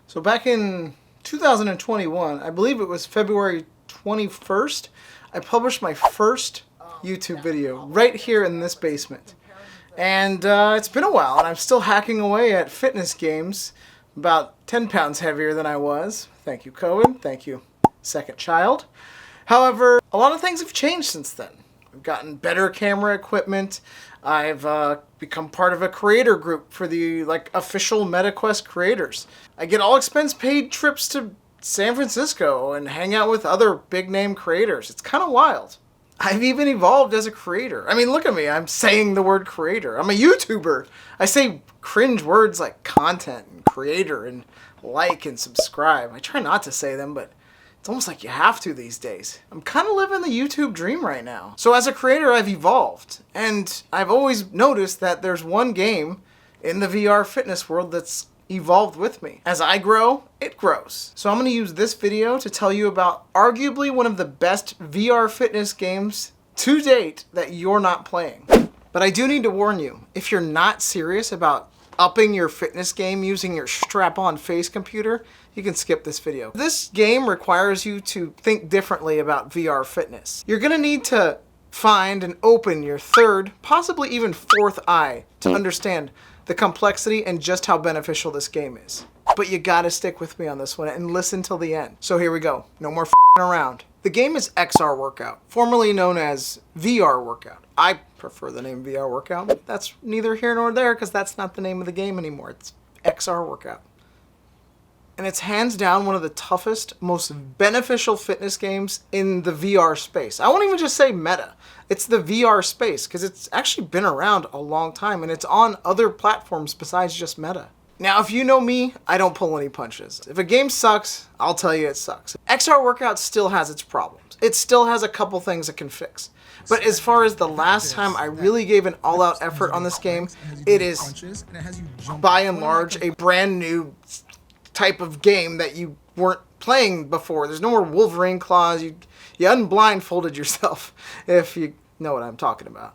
So back in 2021, I believe it was February 21st, I published my first YouTube video right here in this basement. And it's been a while, and I'm still hacking away at fitness games, about 10 pounds heavier than I was. Thank you, COVID. Thank you, second child. However, a lot of things have changed since then. I've gotten better camera equipment. I've become part of a creator group for the official MetaQuest creators. I get all expense paid trips to San Francisco and hang out with other big name creators. It's kind of wild. I've even evolved as a creator. I mean, look at me. I'm saying the word creator. I'm a YouTuber. I say cringe words like content and creator and like and subscribe. I try not to say them, but it's almost like you have to these days. I'm kind of living the YouTube dream right now. So as a creator, I've evolved. And I've always noticed that there's one game in the VR fitness world that's evolved with me. As I grow, it grows. So I'm going to use this video to tell you about arguably one of the best VR fitness games to date that you're not playing. But I do need to warn you, if you're not serious about upping your fitness game using your strap-on face computer, you can skip this video. This game requires you to think differently about VR fitness. You're going to need to find and open your third, possibly even fourth eye to understand the complexity and just how beneficial this game is. But you gotta stick with me on this one and listen till the end. So here we go. No more f***ing around. The game is XR Workout, formerly known as VR Workout. I prefer the name VR Workout, but that's neither here nor there because that's not the name of the game anymore. It's XR Workout. And it's hands down one of the toughest, most beneficial fitness games in the VR space. I won't even just say meta. It's the VR space because it's actually been around a long time and it's on other platforms besides just meta. Now, if you know me, I don't pull any punches. If a game sucks, I'll tell you it sucks. XR Workout still has its problems. It still has a couple things it can fix. But as far as the last time I really gave an all-out effort on this game, it is, by and large, a brand new type of game that you weren't playing before. There's no more Wolverine claws. You unblindfolded yourself, if you know what I'm talking about.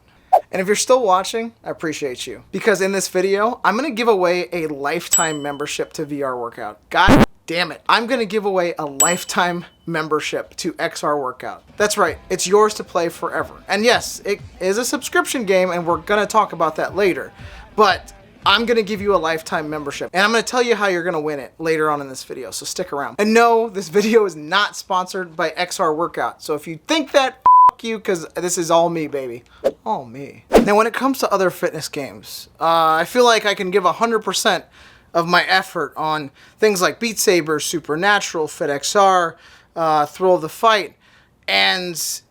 And if you're still watching, I appreciate you. Because in this video, I'm going to give away a lifetime membership to VR Workout. God damn it. I'm going to give away a lifetime membership to XR Workout. That's right. It's yours to play forever. And yes, it is a subscription game, and we're going to talk about that later. But I'm going to give you a lifetime membership, and I'm going to tell you how you're going to win it later on in this video, so stick around. And no, this video is not sponsored by XR Workout, so if you think that, f*** you, because this is all me, baby. All me. Now, when it comes to other fitness games, I feel like I can give 100% of my effort on things like Beat Saber, Supernatural, FitXR, Thrill of the Fight, and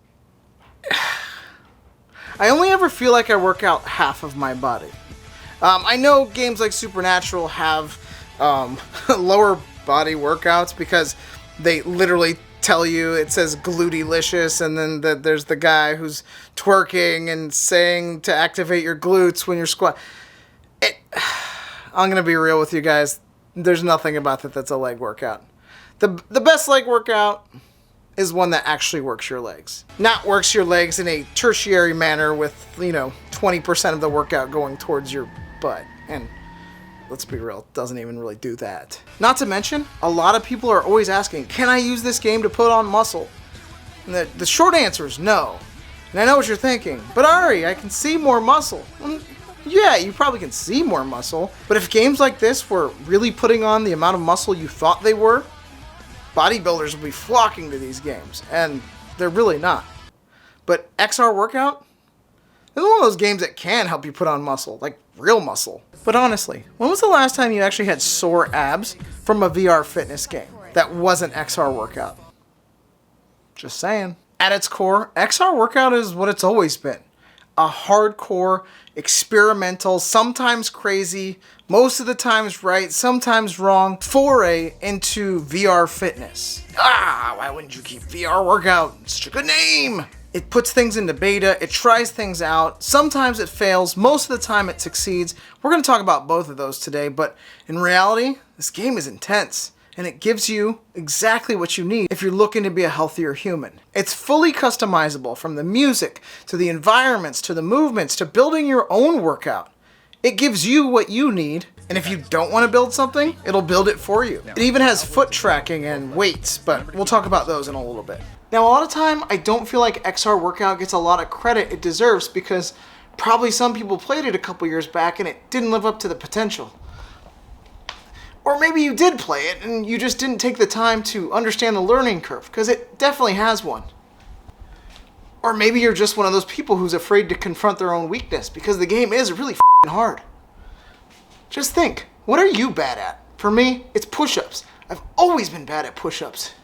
I only ever feel like I work out half of my body. I know games like Supernatural have lower body workouts because they literally tell you, it says glutealicious, and then there's the guy who's twerking and saying to activate your glutes when you're I'm going to be real with you guys. There's nothing about that that's a leg workout. The best leg workout is one that actually works your legs. Not works your legs in a tertiary manner with, 20% of the workout going towards your butt. And let's be real, it doesn't even really do that. Not to mention, a lot of people are always asking, can I use this game to put on muscle? And the short answer is no. And I know what you're thinking, but Ari, I can see more muscle. Yeah, you probably can see more muscle, but if games like this were really putting on the amount of muscle you thought they were, bodybuilders would be flocking to these games, and they're really not. But XR Workout? It's one of those games that can help you put on muscle, like real muscle. But honestly, when was the last time you actually had sore abs from a VR fitness game that wasn't XR Workout? Just saying. At its core, XR Workout is what it's always been. A hardcore, experimental, sometimes crazy, most of the times right, sometimes wrong, foray into VR fitness. Why wouldn't you keep VR Workout? It's such a good name! It puts things into beta, it tries things out, sometimes it fails, most of the time it succeeds. We're going to talk about both of those today, but in reality, this game is intense, and it gives you exactly what you need if you're looking to be a healthier human. It's fully customizable, from the music, to the environments, to the movements, to building your own workout. It gives you what you need And if you don't want to build something, it'll build it for you. It even has foot tracking and weights, but we'll talk about those in a little bit. Now, a lot of time, I don't feel like XR Workout gets a lot of credit it deserves because probably some people played it a couple years back and it didn't live up to the potential. Or maybe you did play it and you just didn't take the time to understand the learning curve, because it definitely has one. Or maybe you're just one of those people who's afraid to confront their own weakness, because the game is really hard. Just think, what are you bad at? For me, it's push-ups. I've always been bad at push-ups.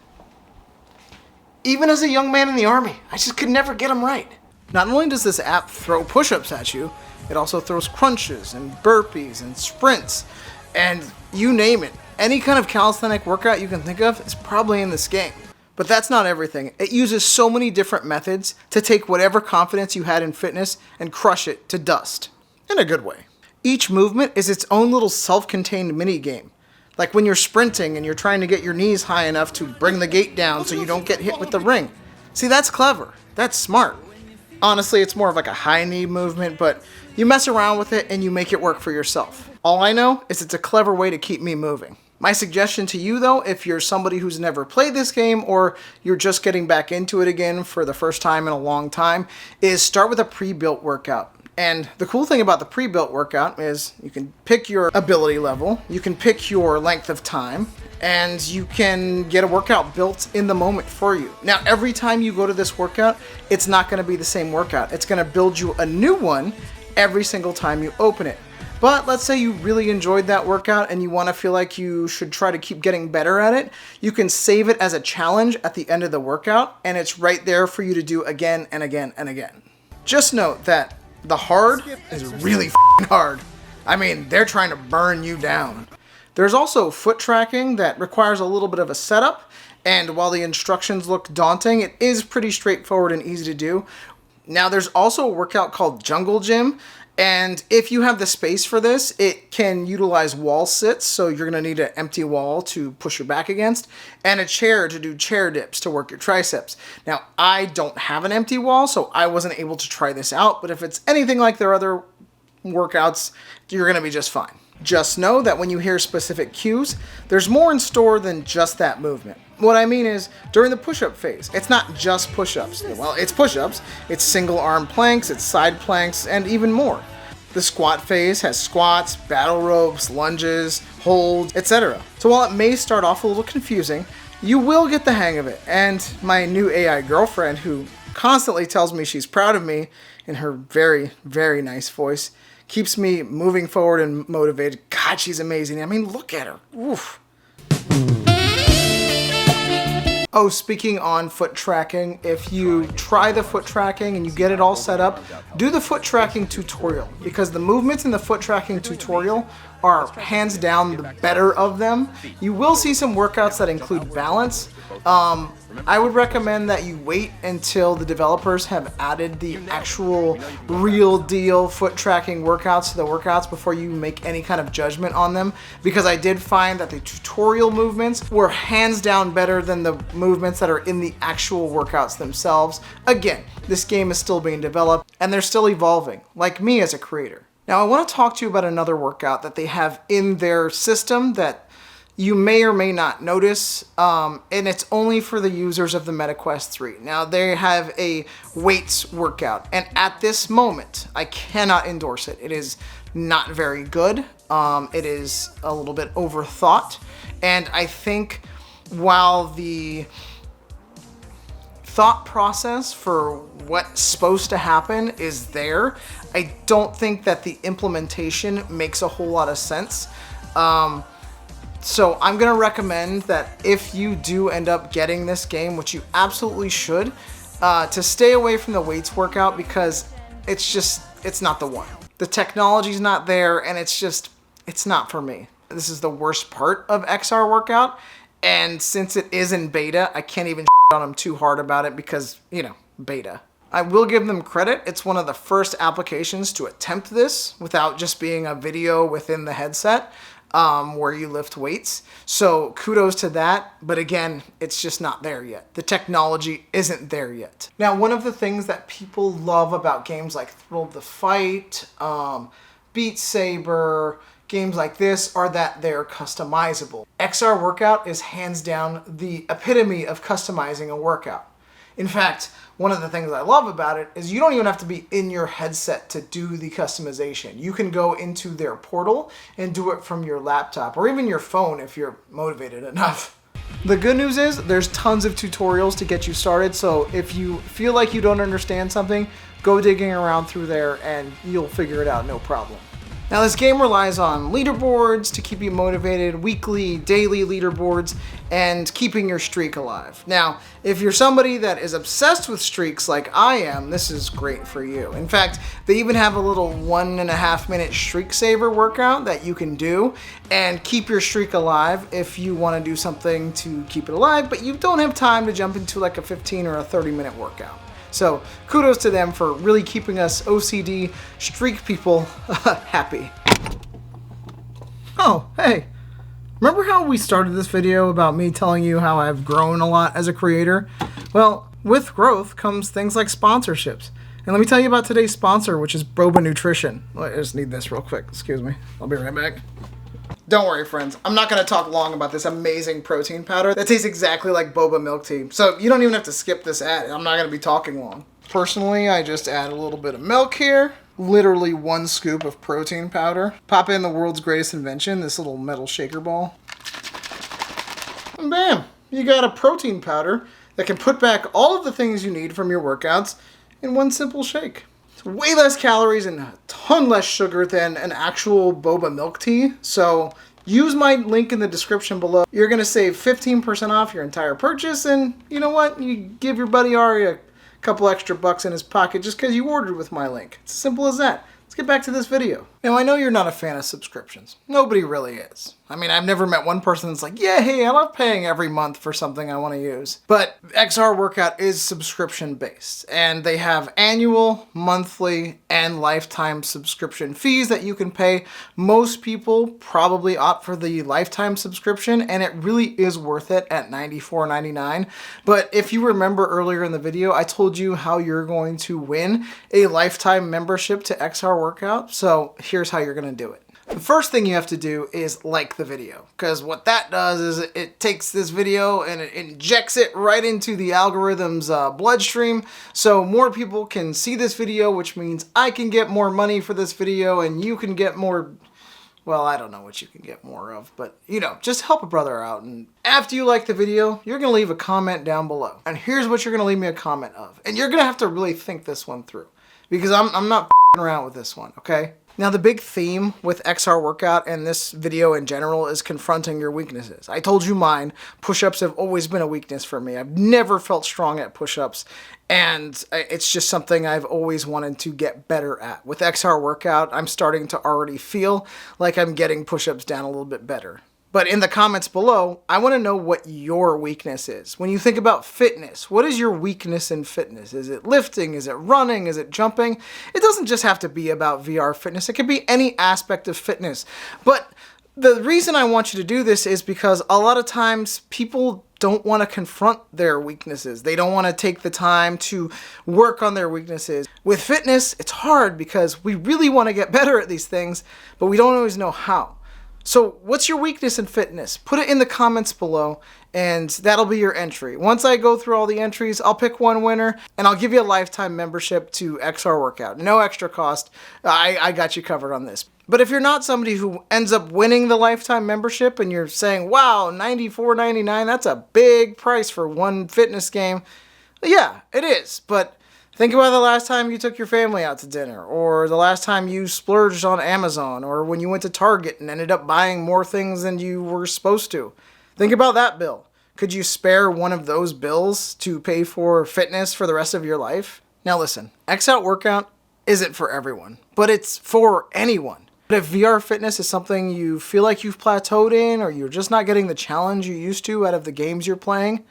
Even as a young man in the army, I just could never get them right. Not only does this app throw push-ups at you, it also throws crunches and burpees and sprints and you name it. Any kind of calisthenic workout you can think of is probably in this game. But that's not everything. It uses so many different methods to take whatever confidence you had in fitness and crush it to dust. In a good way. Each movement is its own little self-contained mini game. Like when you're sprinting and you're trying to get your knees high enough to bring the gate down so you don't get hit with the ring. See, that's clever. That's smart. Honestly, it's more of like a high knee movement, but you mess around with it and you make it work for yourself. All I know is it's a clever way to keep me moving. My suggestion to you though, if you're somebody who's never played this game or you're just getting back into it again for the first time in a long time, is start with a pre-built workout. And the cool thing about the pre-built workout is you can pick your ability level, you can pick your length of time, and you can get a workout built in the moment for you. Now, every time you go to this workout, it's not going to be the same workout. It's going to build you a new one every single time you open it. But let's say you really enjoyed that workout and you want to feel like you should try to keep getting better at it. You can save it as a challenge at the end of the workout, and it's right there for you to do again and again and again. Just note that the hard is really hard. I mean, they're trying to burn you down. There's also foot tracking that requires a little bit of a setup, and while the instructions look daunting, it is pretty straightforward and easy to do. Now, there's also a workout called Jungle Gym, and if you have the space for this, it can utilize wall sits, so you're going to need an empty wall to push your back against, and a chair to do chair dips to work your triceps. Now, I don't have an empty wall, so I wasn't able to try this out, but if it's anything like their other workouts, you're going to be just fine. Just know that when you hear specific cues, there's more in store than just that movement. What I mean is, during the push-up phase, it's not just push-ups. Well, it's push-ups, it's single arm planks, it's side planks, and even more. The squat phase has squats, battle ropes, lunges, holds, etc. So while it may start off a little confusing, you will get the hang of it. And my new AI girlfriend, who constantly tells me she's proud of me in her very, very nice voice, keeps me moving forward and motivated. God, she's amazing. I mean, look at her. Oof. Oh, speaking on foot tracking, if you try the foot tracking and you get it all set up, do the foot tracking tutorial, because the movements in the foot tracking tutorial are hands down the better of them. You will see some workouts that include balance. I would recommend that you wait until the developers have added the actual real deal foot tracking workouts to the workouts before you make any kind of judgment on them, because I did find that the tutorial movements were hands down better than the movements that are in the actual workouts themselves. Again, this game is still being developed and they're still evolving, like me as a creator. Now, I want to talk to you about another workout that they have in their system that you may or may not notice, and it's only for the users of the MetaQuest 3. Now, they have a weights workout, and at this moment, I cannot endorse it. It is not very good. It is a little bit overthought, and I think while the thought process for what's supposed to happen is there, I don't think that the implementation makes a whole lot of sense. So I'm going to recommend that if you do end up getting this game, which you absolutely should, to stay away from the weights workout, because it's not the one. The technology's not there, and it's not for me. This is the worst part of XR Workout, and since it is in beta, I can't even on them too hard about it because, beta. I will give them credit. It's one of the first applications to attempt this without just being a video within the headset. Where you lift weights. So kudos to that, but again, it's just not there yet. The technology isn't there yet. Now, one of the things that people love about games like Thrill of the Fight, Beat Saber, games like this are that they're customizable. XR Workout is hands down the epitome of customizing a workout. In fact, one of the things I love about it is you don't even have to be in your headset to do the customization. You can go into their portal and do it from your laptop or even your phone if you're motivated enough. The good news is there's tons of tutorials to get you started, so if you feel like you don't understand something, go digging around through there and you'll figure it out no problem. Now this game relies on leaderboards to keep you motivated, weekly, daily leaderboards, and keeping your streak alive. Now, if you're somebody that is obsessed with streaks like I am, this is great for you. In fact, they even have a little 1.5 minute streak saver workout that you can do and keep your streak alive if you want to do something to keep it alive, but you don't have time to jump into like a 15 or a 30-minute workout. So kudos to them for really keeping us OCD streak people happy. Oh, hey, remember how we started this video about me telling you how I've grown a lot as a creator? Well, with growth comes things like sponsorships. And let me tell you about today's sponsor, which is Boba Nutrition. I just need this real quick, excuse me. I'll be right back. Don't worry, friends. I'm not going to talk long about this amazing protein powder that tastes exactly like boba milk tea. So you don't even have to skip this ad. I'm not going to be talking long. Personally, I just add a little bit of milk here. Literally 1 scoop of protein powder. Pop in the world's greatest invention, this little metal shaker ball. And bam! You got a protein powder that can put back all of the things you need from your workouts in one simple shake. Way less calories and a ton less sugar than an actual boba milk tea. So use my link in the description below. You're going to save 15% off your entire purchase. And you know what? You give your buddy Ari a couple extra bucks in his pocket just because you ordered with my link. It's as simple as that. Let's get back to this video. Now, I know you're not a fan of subscriptions. Nobody really is. I mean, I've never met one person that's like, yeah, hey, I love paying every month for something I want to use. But XR Workout is subscription-based, and they have annual, monthly, and lifetime subscription fees that you can pay. Most people probably opt for the lifetime subscription, and it really is worth it at $94.99. But if you remember earlier in the video, I told you how you're going to win a lifetime membership to XR Workout. So here's how you're going to do it. The first thing you have to do is like the video, because what that does is it takes this video and it injects it right into the algorithm's bloodstream, so more people can see this video, which means I can get more money for this video and you can get more, well, I don't know what you can get more of, but you know, just help a brother out. And after you like the video, you're going to leave a comment down below. And here's what you're going to leave me a comment of. And you're going to have to really think this one through, because I'm not around with this one, okay? Now, the big theme with XR Workout and this video in general is confronting your weaknesses. I told you mine. Push-ups have always been a weakness for me. I've never felt strong at push-ups, and it's just something I've always wanted to get better at. With XR Workout, I'm starting to already feel like I'm getting push-ups down a little bit better. But in the comments below, I want to know what your weakness is. When you think about fitness, what is your weakness in fitness? Is it lifting? Is it running? Is it jumping? It doesn't just have to be about VR fitness. It could be any aspect of fitness. But the reason I want you to do this is because a lot of times people don't want to confront their weaknesses. They don't want to take the time to work on their weaknesses. With fitness, it's hard because we really want to get better at these things, but we don't always know how. So what's your weakness in fitness? Put it in the comments below, and that'll be your entry. Once I go through all the entries, I'll pick one winner, and I'll give you a lifetime membership to XR Workout. No extra cost. I got you covered on this. But if you're not somebody who ends up winning the lifetime membership and you're saying, wow, $94.99, that's a big price for one fitness game. Yeah, it is, but think about the last time you took your family out to dinner, or the last time you splurged on Amazon, or when you went to Target and ended up buying more things than you were supposed to. Think about that bill. Could you spare one of those bills to pay for fitness for the rest of your life? Now listen, XR Workout isn't for everyone, but it's for anyone. But if VR fitness is something you feel like you've plateaued in, or you're just not getting the challenge you used to out of the games you're playing,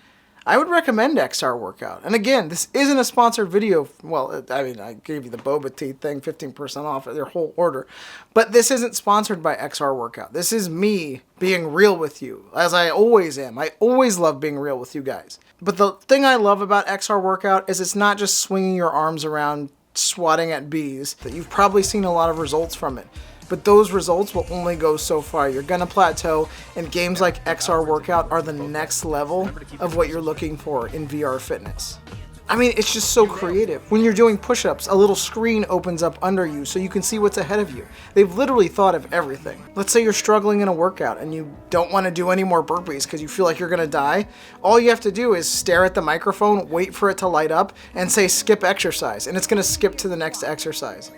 I would recommend XR Workout. And again, this isn't a sponsored video. Well, I mean, I gave you the boba tea thing, 15% off their whole order. But this isn't sponsored by XR Workout. This is me being real with you, as I always am. I always love being real with you guys. But the thing I love about XR Workout is it's not just swinging your arms around swatting at bees. That you've probably seen a lot of results from it. but those results will only go so far. You're gonna plateau, and games like XR Workout are the next level of what you're looking for in VR fitness. I mean, it's just so creative. When you're doing push-ups, a little screen opens up under you so you can see what's ahead of you. They've literally thought of everything. Let's say you're struggling in a workout and you don't want to do any more burpees because you feel like you're gonna die. All you have to do is stare at the microphone, wait for it to light up, and say skip exercise, and it's gonna skip to the next exercise.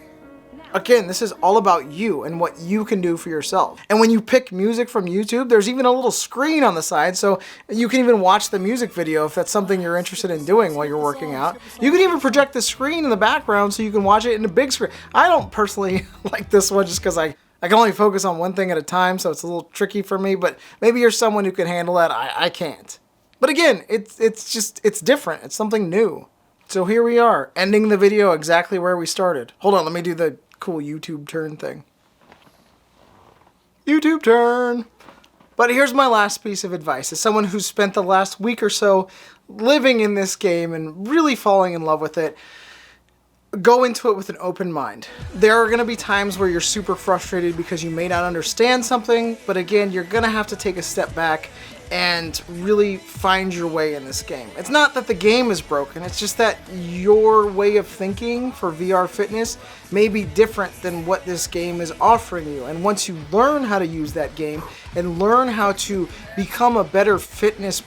Again, this is all about you and what you can do for yourself. And when you pick music from YouTube, there's even a little screen on the side so you can even watch the music video if that's something you're interested in doing while you're working out. You can even project the screen in the background so you can watch it in a big screen. I don't personally like this one just because I can only focus on one thing at a time, so it's a little tricky for me, but maybe you're someone who can handle that. I can't. But again, it's different. It's something new. So here we are, ending the video exactly where we started. Hold on, let me do the cool YouTube turn thing. YouTube turn. But here's my last piece of advice. As someone who's spent the last week or so living in this game and really falling in love with it, go into it with an open mind. There are going to be times where you're super frustrated because you may not understand something, but again, you're going to have to take a step back and really find your way in this game. It's not that the game is broken, it's just that your way of thinking for VR fitness may be different than what this game is offering you. And once you learn how to use that game and learn how to become a better fitness,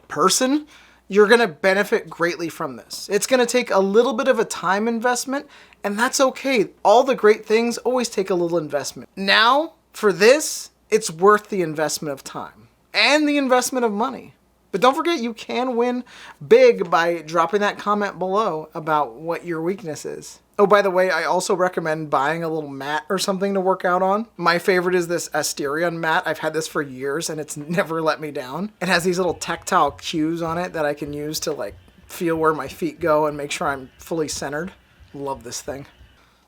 person, you're going to benefit greatly from this. It's going to take a little bit of a time investment, and that's okay. All the great things always take a little investment. Now, for this, it's worth the investment of time and the investment of money. But don't forget, you can win big by dropping that comment below about what your weakness is. Oh, by the way, I also recommend buying a little mat or something to work out on. My favorite is this Asterion mat. I've had this for years and it's never let me down. It has these little tactile cues on it that I can use to feel where my feet go and make sure I'm fully centered. Love this thing.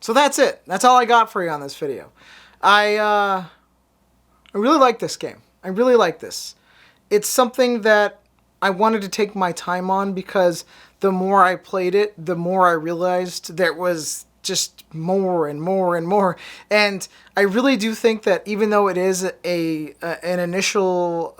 So that's it. That's all I got for you on this video. I really like this game. I really like this. It's something that I wanted to take my time on because the more I played it, the more I realized there was just more and more and more. And I really do think that even though it is an initial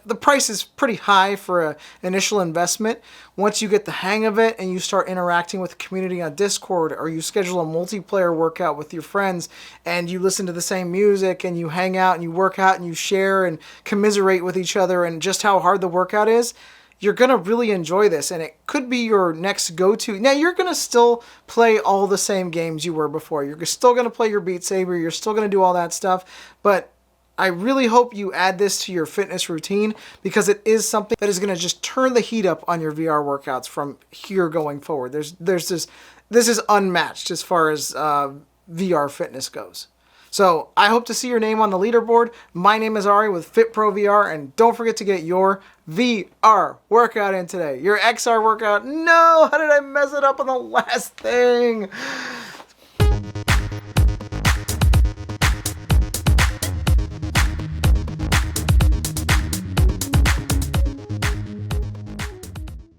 the price is pretty high for an initial investment, once you get the hang of it and you start interacting with the community on Discord, or you schedule a multiplayer workout with your friends and you listen to the same music and you hang out and you work out and you share and commiserate with each other and just how hard the workout is, you're going to really enjoy this, and it could be your next go-to. Now, you're going to still play all the same games you were before. You're still going to play your Beat Saber. You're still going to do all that stuff, but I really hope you add this to your fitness routine because it is something that is going to just turn the heat up on your VR workouts from here going forward. This is unmatched as far as VR fitness goes. So I hope to see your name on the leaderboard. My name is Ari with FitPro VR, and don't forget to get your VR workout in today. Your XR workout. No, how did I mess it up on the last thing?